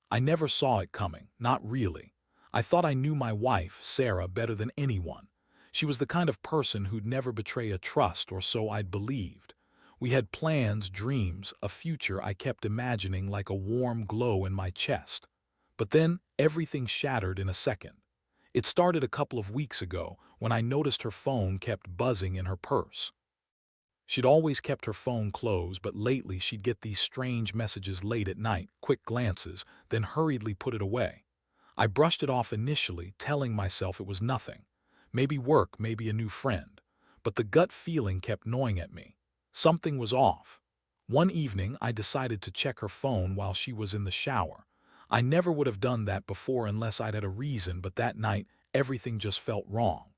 I never saw it coming, not really. I thought I knew my wife, Sarah, better than anyone. She was the kind of person who'd never betray a trust, or so I'd believed. We had plans, dreams, a future I kept imagining like a warm glow in my chest. But then, everything shattered in a second. It started a couple of weeks ago when I noticed her phone kept buzzing in her purse. She'd always kept her phone closed, but lately she'd get these strange messages late at night, quick glances, then hurriedly put it away. I brushed it off initially, telling myself it was nothing. Maybe work, maybe a new friend. But the gut feeling kept gnawing at me. Something was off. One evening, I decided to check her phone while she was in the shower. I never would have done that before unless I'd had a reason, but that night, everything just felt wrong.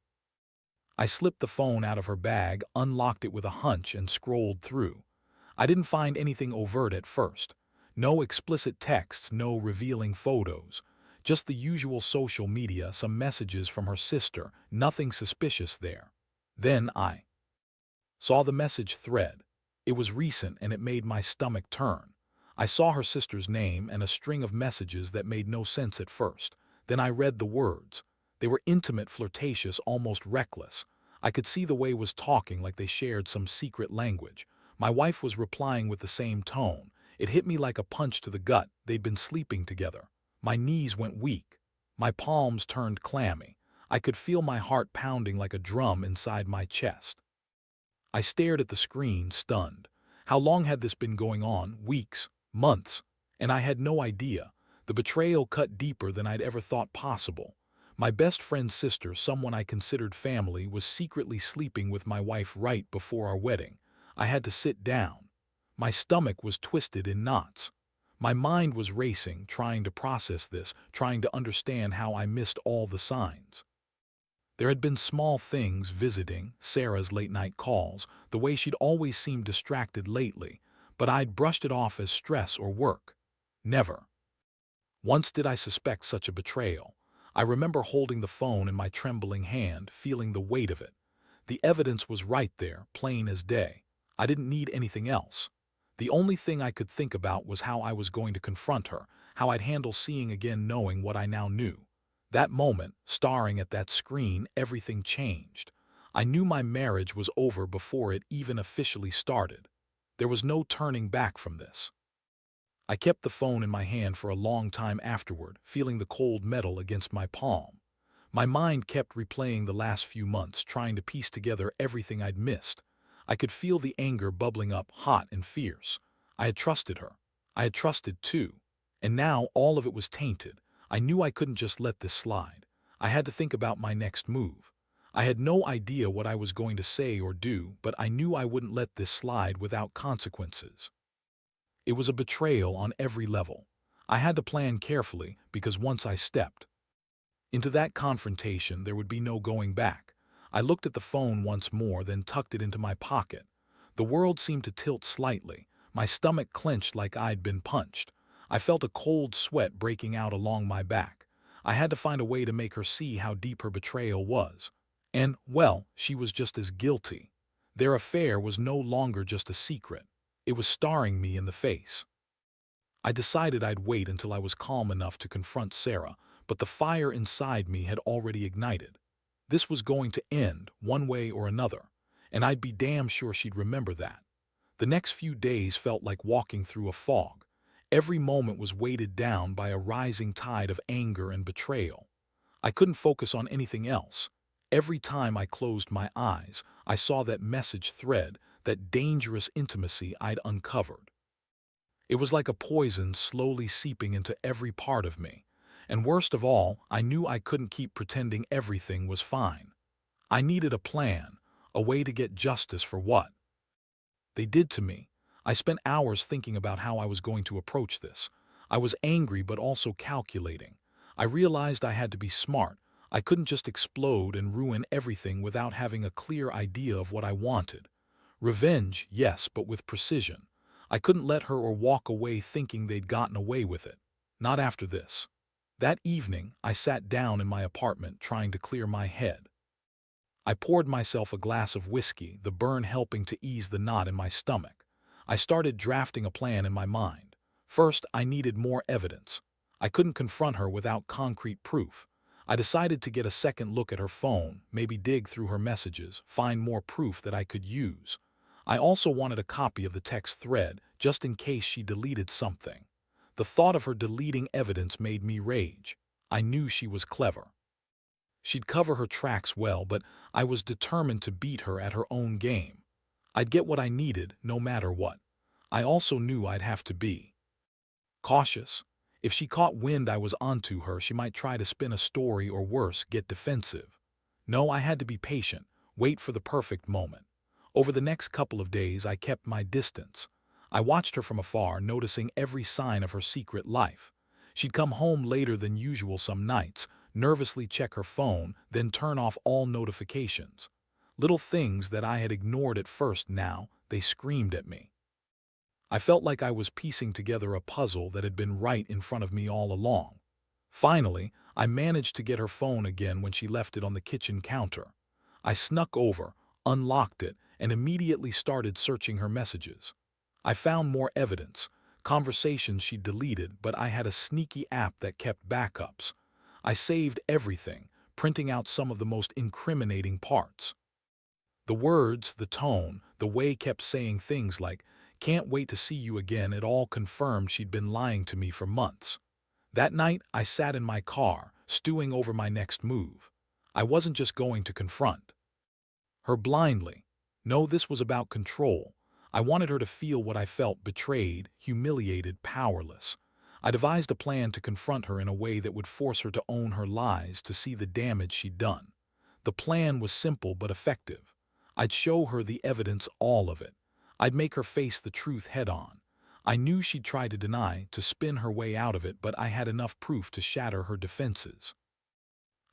I slipped the phone out of her bag, unlocked it with a hunch, and scrolled through. I didn't find anything overt at first. No explicit texts, no revealing photos. Just the usual social media, some messages from her sister, nothing suspicious there. Then I saw the message thread. It was recent and it made my stomach turn. I saw her sister's name and a string of messages that made no sense at first. Then I read the words. They were intimate, flirtatious, almost reckless. I could see the way was talking like they shared some secret language. My wife was replying with the same tone. It hit me like a punch to the gut. They'd been sleeping together. My knees went weak. My palms turned clammy. I could feel my heart pounding like a drum inside my chest. I stared at the screen, stunned. How long had this been going on? Weeks, months, and I had no idea. The betrayal cut deeper than I'd ever thought possible. My best friend's sister, someone I considered family, was secretly sleeping with my wife right before our wedding. I had to sit down. My stomach was twisted in knots. My mind was racing, trying to process this, trying to understand how I missed all the signs. There had been small things: visiting, Sarah's late-night calls, the way she'd always seemed distracted lately, but I'd brushed it off as stress or work. Never once did I suspect such a betrayal. I remember holding the phone in my trembling hand, feeling the weight of it. The evidence was right there, plain as day. I didn't need anything else. The only thing I could think about was how I was going to confront her, how I'd handle seeing again knowing what I now knew. That moment, staring at that screen, everything changed. I knew my marriage was over before it even officially started. There was no turning back from this. I kept the phone in my hand for a long time afterward, feeling the cold metal against my palm. My mind kept replaying the last few months, trying to piece together everything I'd missed. I could feel the anger bubbling up, hot and fierce. I had trusted her. I had trusted too. And now all of it was tainted. I knew I couldn't just let this slide. I had to think about my next move. I had no idea what I was going to say or do, but I knew I wouldn't let this slide without consequences. It was a betrayal on every level. I had to plan carefully because once I stepped into that confrontation, there would be no going back. I looked at the phone once more, then tucked it into my pocket. The world seemed to tilt slightly. My stomach clenched like I'd been punched. I felt a cold sweat breaking out along my back. I had to find a way to make her see how deep her betrayal was. And, well, she was just as guilty. Their affair was no longer just a secret. It was staring me in the face. I decided I'd wait until I was calm enough to confront Sarah, but the fire inside me had already ignited. This was going to end, one way or another, and I'd be damn sure she'd remember that. The next few days felt like walking through a fog. Every moment was weighted down by a rising tide of anger and betrayal. I couldn't focus on anything else. Every time I closed my eyes, I saw that message thread, that dangerous intimacy I'd uncovered. It was like a poison slowly seeping into every part of me. And worst of all, I knew I couldn't keep pretending everything was fine. I needed a plan, a way to get justice for what they did to me. I spent hours thinking about how I was going to approach this. I was angry but also calculating. I realized I had to be smart. I couldn't just explode and ruin everything without having a clear idea of what I wanted. Revenge, yes, but with precision. I couldn't let her or walk away thinking they'd gotten away with it. Not after this. That evening, I sat down in my apartment trying to clear my head. I poured myself a glass of whiskey, the burn helping to ease the knot in my stomach. I started drafting a plan in my mind. First, I needed more evidence. I couldn't confront her without concrete proof. I decided to get a second look at her phone, maybe dig through her messages, find more proof that I could use. I also wanted a copy of the text thread, just in case she deleted something. The thought of her deleting evidence made me rage. I knew she was clever. She'd cover her tracks well, but I was determined to beat her at her own game. I'd get what I needed, no matter what. I also knew I'd have to be cautious. If she caught wind I was onto her, she might try to spin a story or worse, get defensive. No, I had to be patient, wait for the perfect moment. Over the next couple of days, I kept my distance. I watched her from afar, noticing every sign of her secret life. She'd come home later than usual some nights, nervously check her phone, then turn off all notifications. Little things that I had ignored at first, now they screamed at me. I felt like I was piecing together a puzzle that had been right in front of me all along. Finally, I managed to get her phone again when she left it on the kitchen counter. I snuck over, unlocked it, and immediately started searching her messages. I found more evidence, conversations she'd deleted, but I had a sneaky app that kept backups. I saved everything, printing out some of the most incriminating parts. The words, the tone, the way kept saying things like, "Can't wait to see you again," it all confirmed she'd been lying to me for months. That night, I sat in my car, stewing over my next move. I wasn't just going to confront her blindly. No, this was about control. I wanted her to feel what I felt: betrayed, humiliated, powerless. I devised a plan to confront her in a way that would force her to own her lies, to see the damage she'd done. The plan was simple but effective. I'd show her the evidence, all of it. I'd make her face the truth head-on. I knew she'd try to deny, to spin her way out of it, but I had enough proof to shatter her defenses.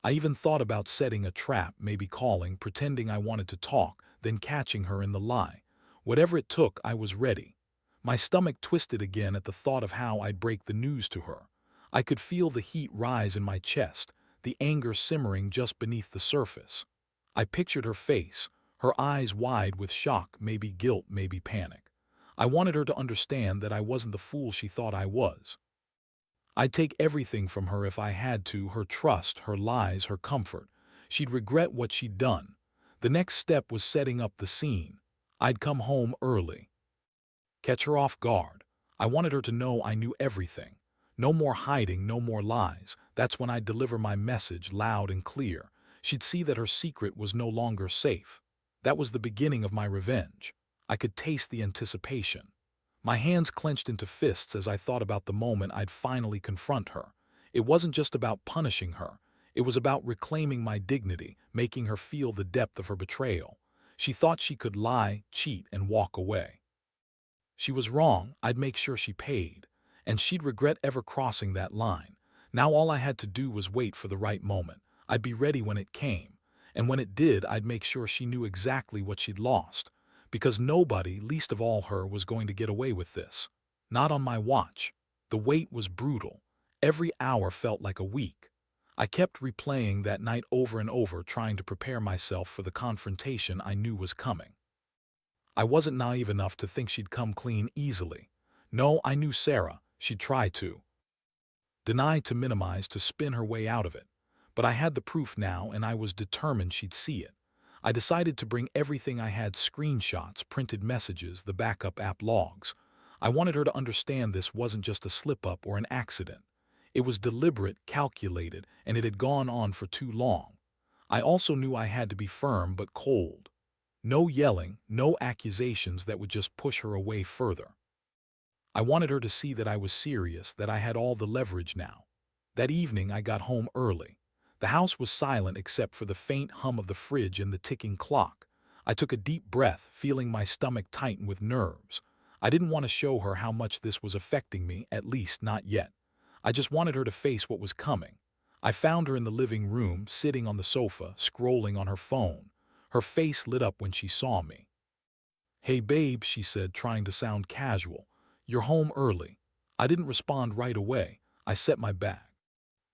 I even thought about setting a trap, maybe calling, pretending I wanted to talk, then catching her in the lie. Whatever it took, I was ready. My stomach twisted again at the thought of how I'd break the news to her. I could feel the heat rise in my chest, the anger simmering just beneath the surface. I pictured her face, her eyes wide with shock, maybe guilt, maybe panic. I wanted her to understand that I wasn't the fool she thought I was. I'd take everything from her if I had to: her trust, her lies, her comfort. She'd regret what she'd done. The next step was setting up the scene. I'd come home early, catch her off guard. I wanted her to know I knew everything. No more hiding, no more lies. That's when I'd deliver my message, loud and clear. She'd see that her secret was no longer safe. That was the beginning of my revenge. I could taste the anticipation. My hands clenched into fists as I thought about the moment I'd finally confront her. It wasn't just about punishing her. It was about reclaiming my dignity, making her feel the depth of her betrayal. She thought she could lie, cheat, and walk away. She was wrong. I'd make sure she paid, and she'd regret ever crossing that line. Now all I had to do was wait for the right moment. I'd be ready when it came, and when it did, I'd make sure she knew exactly what she'd lost. Because nobody, least of all her, was going to get away with this. Not on my watch. The wait was brutal. Every hour felt like a week. I kept replaying that night over and over, trying to prepare myself for the confrontation I knew was coming. I wasn't naive enough to think she'd come clean easily. No, I knew Sarah. She'd try to deny, to minimize, to spin her way out of it. But I had the proof now, and I was determined she'd see it. I decided to bring everything I had: screenshots, printed messages, the backup app logs. I wanted her to understand this wasn't just a slip-up or an accident. It was deliberate, calculated, and it had gone on for too long. I also knew I had to be firm but cold. No yelling, no accusations that would just push her away further. I wanted her to see that I was serious, that I had all the leverage now. That evening I got home early. The house was silent except for the faint hum of the fridge and the ticking clock. I took a deep breath, feeling my stomach tighten with nerves. I didn't want to show her how much this was affecting me, at least not yet. I just wanted her to face what was coming. I found her in the living room, sitting on the sofa, scrolling on her phone. Her face lit up when she saw me. "Hey babe," she said, trying to sound casual. "You're home early." I didn't respond right away. I set my bag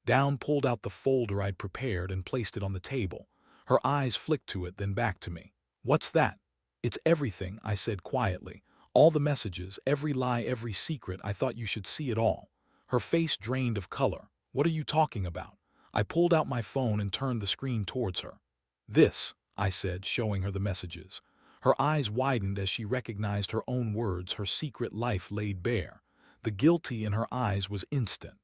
down, pulled out the folder I'd prepared, and placed it on the table. Her eyes flicked to it, then back to me. "What's that?" "It's everything," I said quietly. "All the messages, every lie, every secret. I thought you should see it all." Her face drained of color. "What are you talking about?" I pulled out my phone and turned the screen towards her. "This," I said, showing her the messages. Her eyes widened as she recognized her own words, her secret life laid bare. The guilty in her eyes was instant.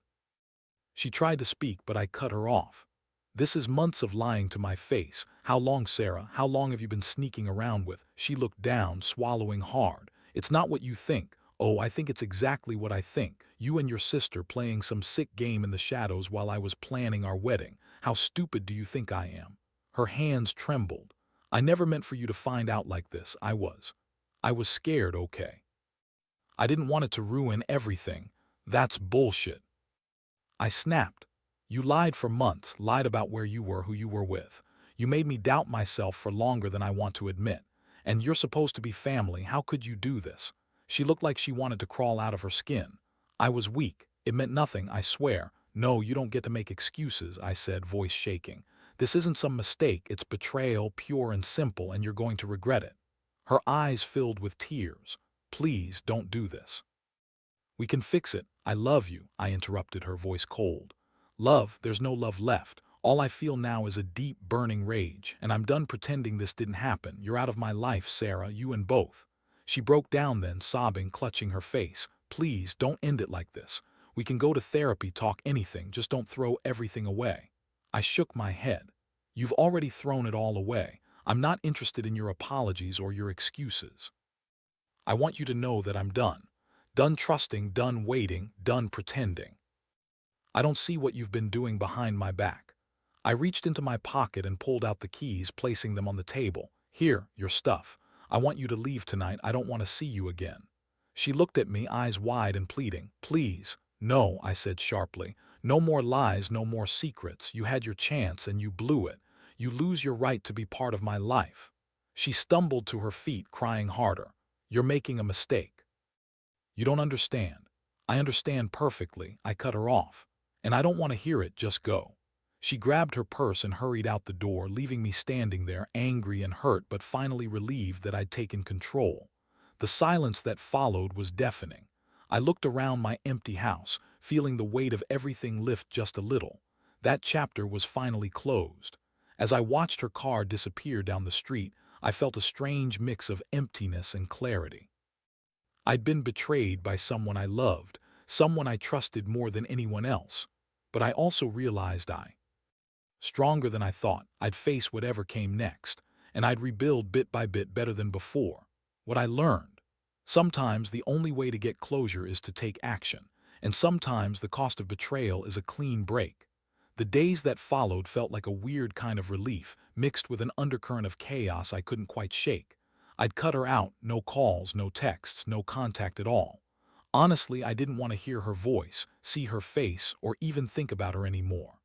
She tried to speak, but I cut her off. "This is months of lying to my face. How long, Sarah? How long have you been sneaking around with?" She looked down, swallowing hard. "It's not what you think." "Oh, I think it's exactly what I think. You and your sister playing some sick game in the shadows while I was planning our wedding. How stupid do you think I am?" Her hands trembled. "I never meant for you to find out like this. I was scared, okay? I didn't want it to ruin everything." "That's bullshit." I snapped. "You lied for months, lied about where you were, who you were with. You made me doubt myself for longer than I want to admit. And you're supposed to be family. How could you do this?" She looked like she wanted to crawl out of her skin. I was weak. "It meant nothing, I swear." "No, you don't get to make excuses," I said, voice shaking. "This isn't some mistake. It's betrayal, pure and simple, and you're going to regret it." Her eyes filled with tears. "Please don't do this." "We can fix it. I love you," I interrupted, her voice cold. "Love? There's no love left. All I feel now is a deep, burning rage, and I'm done pretending this didn't happen. You're out of my life, Sarah, you and both." She broke down then, sobbing, clutching her face. "Please, don't end it like this. We can go to therapy, talk anything, just don't throw everything away." I shook my head. "You've already thrown it all away. I'm not interested in your apologies or your excuses. I want you to know that I'm done. Done trusting, done waiting, done pretending. I don't see what you've been doing behind my back." I reached into my pocket and pulled out the keys, placing them on the table. "Here, your stuff. I want you to leave tonight. I don't want to see you again." She looked at me, eyes wide and pleading. "Please." "No," I said sharply. "No more lies, no more secrets. You had your chance and you blew it. You lose your right to be part of my life." She stumbled to her feet, crying harder. "You're making a mistake. You don't understand." "I understand perfectly." I cut her off. "And I don't want to hear it, just go." She grabbed her purse and hurried out the door, leaving me standing there, angry and hurt, but finally relieved that I'd taken control. The silence that followed was deafening. I looked around my empty house, feeling the weight of everything lift just a little. That chapter was finally closed. As I watched her car disappear down the street, I felt a strange mix of emptiness and clarity. I'd been betrayed by someone I loved, someone I trusted more than anyone else. But I also realized stronger than I thought. I'd face whatever came next, and I'd rebuild bit by bit better than before. What I learned: sometimes the only way to get closure is to take action, and sometimes the cost of betrayal is a clean break. The days that followed felt like a weird kind of relief, mixed with an undercurrent of chaos I couldn't quite shake. I'd cut her out, no calls, no texts, no contact at all. Honestly, I didn't want to hear her voice, see her face, or even think about her anymore.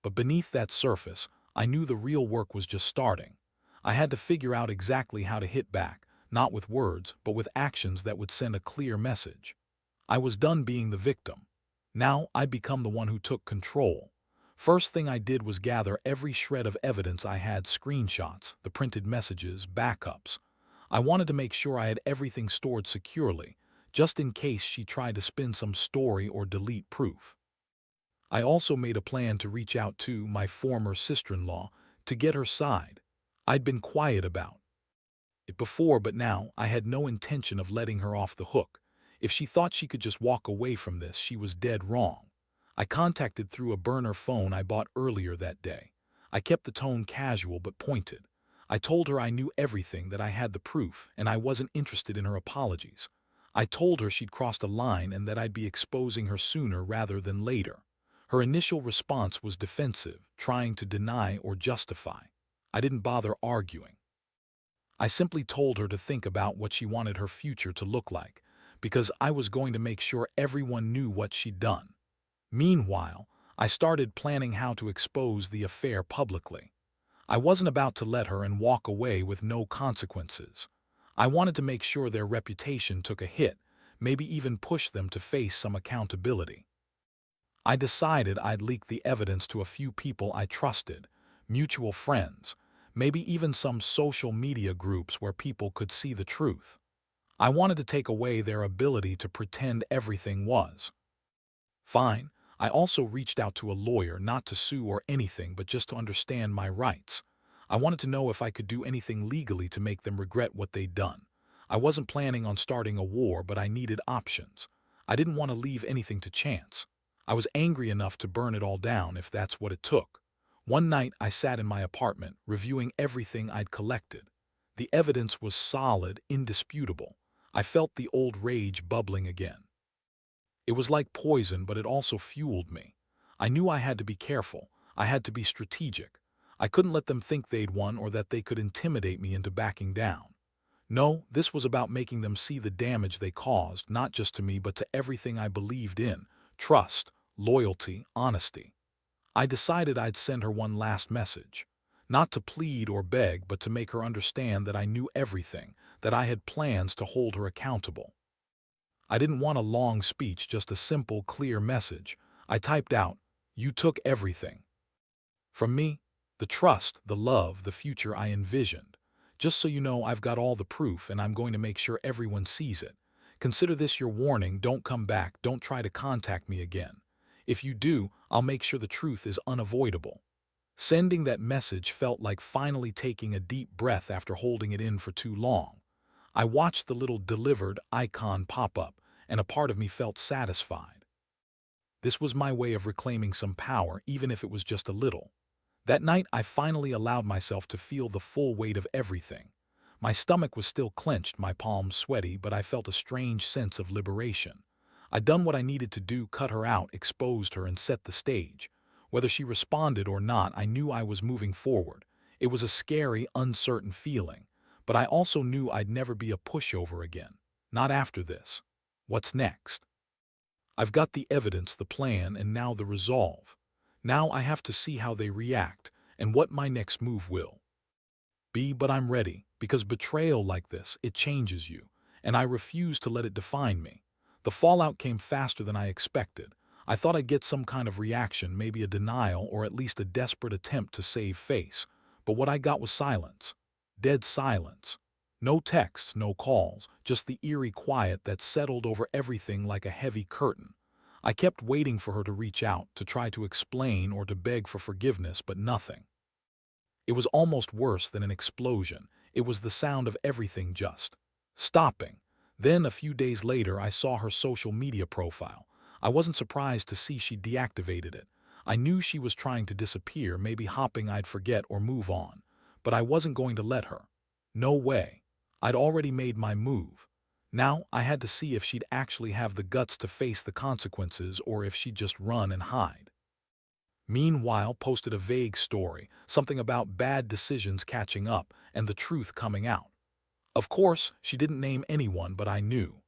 But beneath that surface, I knew the real work was just starting. I had to figure out exactly how to hit back, not with words, but with actions that would send a clear message. I was done being the victim. Now I'd become the one who took control. First thing I did was gather every shred of evidence I had: screenshots, the printed messages, backups. I wanted to make sure I had everything stored securely, just in case she tried to spin some story or delete proof. I also made a plan to reach out to my former sister-in-law to get her side. I'd been quiet about it before, but now I had no intention of letting her off the hook. If she thought she could just walk away from this, she was dead wrong. I contacted through a burner phone I bought earlier that day. I kept the tone casual but pointed. I told her I knew everything, that I had the proof, and I wasn't interested in her apologies. I told her she'd crossed a line and that I'd be exposing her sooner rather than later. Her initial response was defensive, trying to deny or justify. I didn't bother arguing. I simply told her to think about what she wanted her future to look like, because I was going to make sure everyone knew what she'd done. Meanwhile, I started planning how to expose the affair publicly. I wasn't about to let her and walk away with no consequences. I wanted to make sure their reputation took a hit, maybe even push them to face some accountability. I decided I'd leak the evidence to a few people I trusted, mutual friends, maybe even some social media groups where people could see the truth. I wanted to take away their ability to pretend everything was Fine. I also reached out to a lawyer, not to sue or anything, but just to understand my rights. I wanted to know if I could do anything legally to make them regret what they'd done. I wasn't planning on starting a war, but I needed options. I didn't want to leave anything to chance. I was angry enough to burn it all down if that's what it took. One night I sat in my apartment, reviewing everything I'd collected. The evidence was solid, indisputable. I felt the old rage bubbling again. It was like poison, but it also fueled me. I knew I had to be careful. I had to be strategic. I couldn't let them think they'd won or that they could intimidate me into backing down. No, this was about making them see the damage they caused, not just to me but to everything I believed in: trust, loyalty, honesty. I decided I'd send her one last message. Not to plead or beg, but to make her understand that I knew everything, that I had plans to hold her accountable. I didn't want a long speech, just a simple, clear message. I typed out, "You took everything from me, the trust, the love, the future I envisioned. Just so you know, I've got all the proof and I'm going to make sure everyone sees it. Consider this your warning. Don't come back. Don't try to contact me again. If you do, I'll make sure the truth is unavoidable." Sending that message felt like finally taking a deep breath after holding it in for too long. I watched the little delivered icon pop up, and a part of me felt satisfied. This was my way of reclaiming some power, even if it was just a little. That night, I finally allowed myself to feel the full weight of everything. My stomach was still clenched, my palms sweaty, but I felt a strange sense of liberation. I'd done what I needed to do: cut her out, exposed her, and set the stage. Whether she responded or not, I knew I was moving forward. It was a scary, uncertain feeling, but I also knew I'd never be a pushover again. Not after this. What's next? I've got the evidence, the plan, and now the resolve. Now I have to see how they react and what my next move will be, but I'm ready, because betrayal like this, it changes you, and I refuse to let it define me. The fallout came faster than I expected. I thought I'd get some kind of reaction, maybe a denial or at least a desperate attempt to save face, but what I got was silence. Dead silence. No texts, no calls, just the eerie quiet that settled over everything like a heavy curtain. I kept waiting for her to reach out, to try to explain or to beg for forgiveness, but nothing. It was almost worse than an explosion. It was the sound of everything just stopping. Then, a few days later, I saw her social media profile. I wasn't surprised to see she deactivated it. I knew she was trying to disappear, maybe hoping I'd forget or move on. But I wasn't going to let her. No way. I'd already made my move. Now I had to see if she'd actually have the guts to face the consequences or if she'd just run and hide. Meanwhile, posted a vague story, something about bad decisions catching up and the truth coming out. Of course, she didn't name anyone, but I knew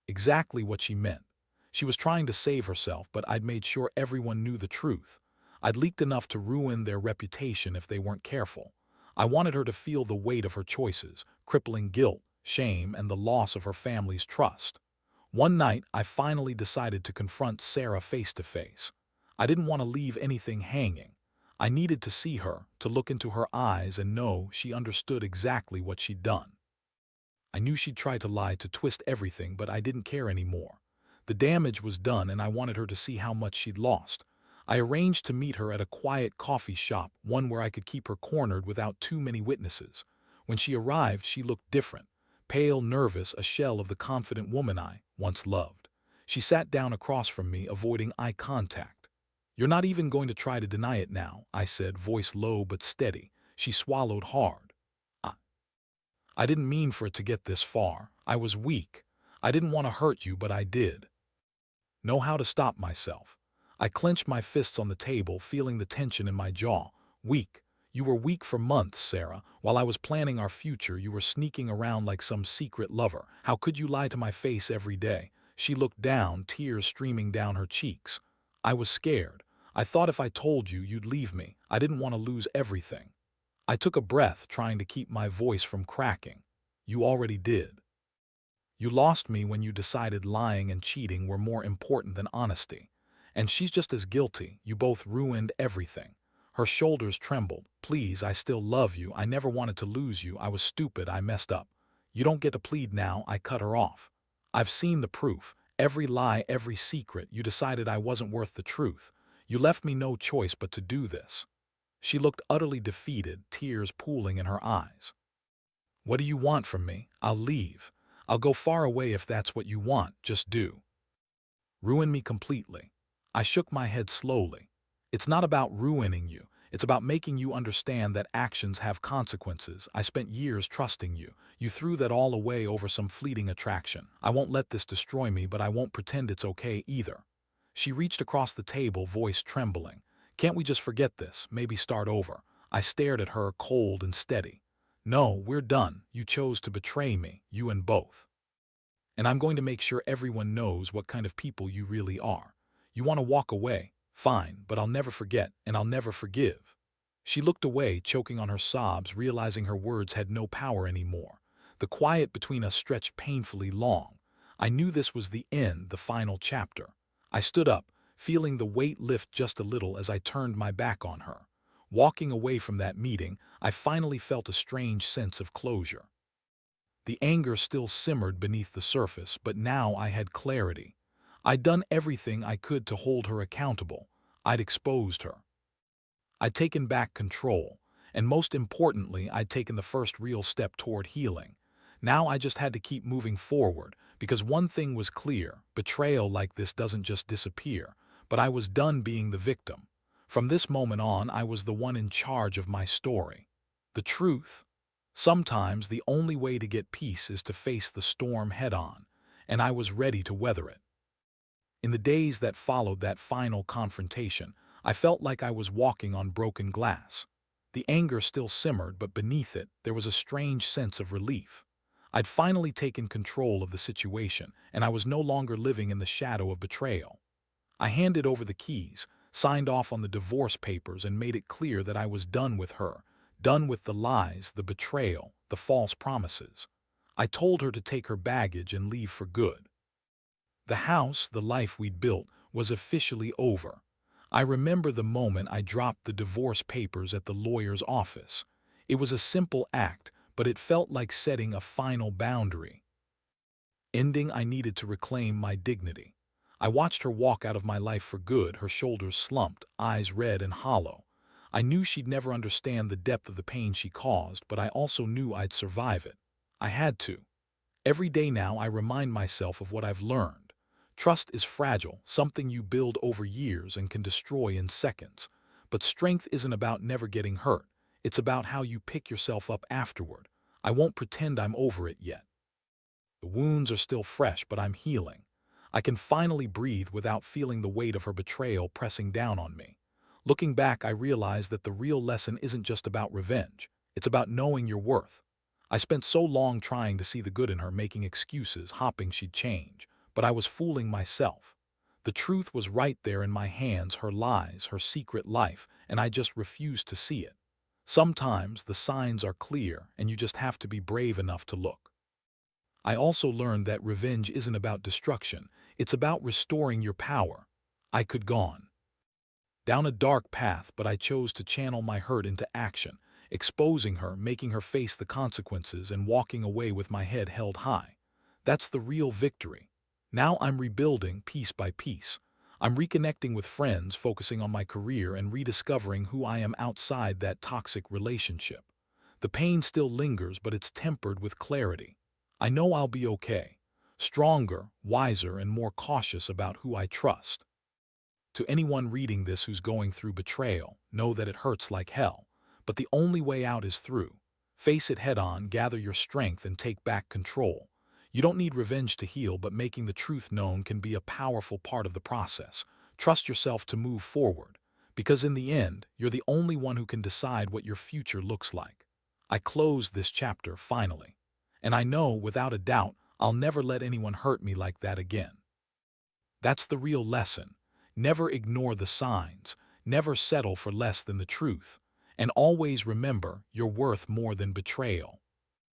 exactly what she meant. She was trying to save herself, but I'd made sure everyone knew the truth. I'd leaked enough to ruin their reputation if they weren't careful. I wanted her to feel the weight of her choices, crippling guilt, shame, and the loss of her family's trust. One night, I finally decided to confront Sarah face to face. I didn't want to leave anything hanging. I needed to see her, to look into her eyes and know she understood exactly what she'd done. I knew she'd tried to lie, to twist everything, but I didn't care anymore. The damage was done, and I wanted her to see how much she'd lost. I arranged to meet her at a quiet coffee shop, one where I could keep her cornered without too many witnesses. When she arrived, she looked different. Pale, nervous, a shell of the confident woman I once loved. She sat down across from me, avoiding eye contact. "You're not even going to try to deny it now," I said, voice low but steady. She swallowed hard. I didn't mean for it to get this far. I was weak. I didn't want to hurt you, but I did know how to stop myself. I clenched my fists on the table, feeling the tension in my jaw. "Weak. You were weak for months, Sarah. While I was planning our future, you were sneaking around like some secret lover. How could you lie to my face every day?" She looked down, tears streaming down her cheeks. "I was scared. I thought if I told you, you'd leave me. I didn't want to lose everything." I took a breath, trying to keep my voice from cracking. "You already did. You lost me when you decided lying and cheating were more important than honesty. And she's just as guilty. You both ruined everything." Her shoulders trembled. "Please, I still love you. I never wanted to lose you. I was stupid. I messed up." "You don't get to plead now," I cut her off. "I've seen the proof. Every lie, every secret, you decided I wasn't worth the truth. You left me no choice but to do this." She looked utterly defeated, tears pooling in her eyes. "What do you want from me? I'll leave. I'll go far away if that's what you want. Just do." "Ruin me completely." I shook my head slowly. "It's not about ruining you. It's about making you understand that actions have consequences. I spent years trusting you. You threw that all away over some fleeting attraction. I won't let this destroy me, but I won't pretend it's okay either." She reached across the table, voice trembling. "Can't we just forget this? Maybe start over?" I stared at her, cold and steady. "No, we're done. You chose to betray me, you and both. And I'm going to make sure everyone knows what kind of people you really are. You want to walk away? Fine, but I'll never forget, and I'll never forgive." She looked away, choking on her sobs, realizing her words had no power anymore. The quiet between us stretched painfully long. I knew this was the end, the final chapter. I stood up, feeling the weight lift just a little as I turned my back on her. Walking away from that meeting, I finally felt a strange sense of closure. The anger still simmered beneath the surface, but now I had clarity. I'd done everything I could to hold her accountable. I'd exposed her. I'd taken back control, and most importantly, I'd taken the first real step toward healing. Now I just had to keep moving forward, because one thing was clear: betrayal like this doesn't just disappear. But I was done being the victim. From this moment on, I was the one in charge of my story. The truth? Sometimes the only way to get peace is to face the storm head-on, and I was ready to weather it. In the days that followed that final confrontation, I felt like I was walking on broken glass. The anger still simmered, but beneath it, there was a strange sense of relief. I'd finally taken control of the situation, and I was no longer living in the shadow of betrayal. I handed over the keys, signed off on the divorce papers, and made it clear that I was done with her, done with the lies, the betrayal, the false promises. I told her to take her baggage and leave for good. The house, the life we'd built, was officially over. I remember the moment I dropped the divorce papers at the lawyer's office. It was a simple act, but it felt like setting a final boundary. Ending, I needed to reclaim my dignity. I watched her walk out of my life for good, her shoulders slumped, eyes red and hollow. I knew she'd never understand the depth of the pain she caused, but I also knew I'd survive it. I had to. Every day now I remind myself of what I've learned. Trust is fragile, something you build over years and can destroy in seconds. But strength isn't about never getting hurt. It's about how you pick yourself up afterward. I won't pretend I'm over it yet. The wounds are still fresh, but I'm healing. I can finally breathe without feeling the weight of her betrayal pressing down on me. Looking back, I realize that the real lesson isn't just about revenge. It's about knowing your worth. I spent so long trying to see the good in her, making excuses, hoping she'd change. But I was fooling myself. The truth was right there in my hands, her lies, her secret life, and I just refused to see it. Sometimes the signs are clear, and you just have to be brave enough to look. I also learned that revenge isn't about destruction. It's about restoring your power. I could gone down a dark path, but I chose to channel my hurt into action, exposing her, making her face the consequences, and walking away with my head held high. That's the real victory. Now I'm rebuilding piece by piece. I'm reconnecting with friends, focusing on my career, and rediscovering who I am outside that toxic relationship. The pain still lingers, but it's tempered with clarity. I know I'll be okay. Stronger, wiser, and more cautious about who I trust. To anyone reading this who's going through betrayal, know that it hurts like hell. But the only way out is through. Face it head on, gather your strength, and take back control. You don't need revenge to heal, but making the truth known can be a powerful part of the process. Trust yourself to move forward. Because in the end, you're the only one who can decide what your future looks like. I closed this chapter finally. And I know, without a doubt, I'll never let anyone hurt me like that again. That's the real lesson. Never ignore the signs. Never settle for less than the truth. And always remember, you're worth more than betrayal.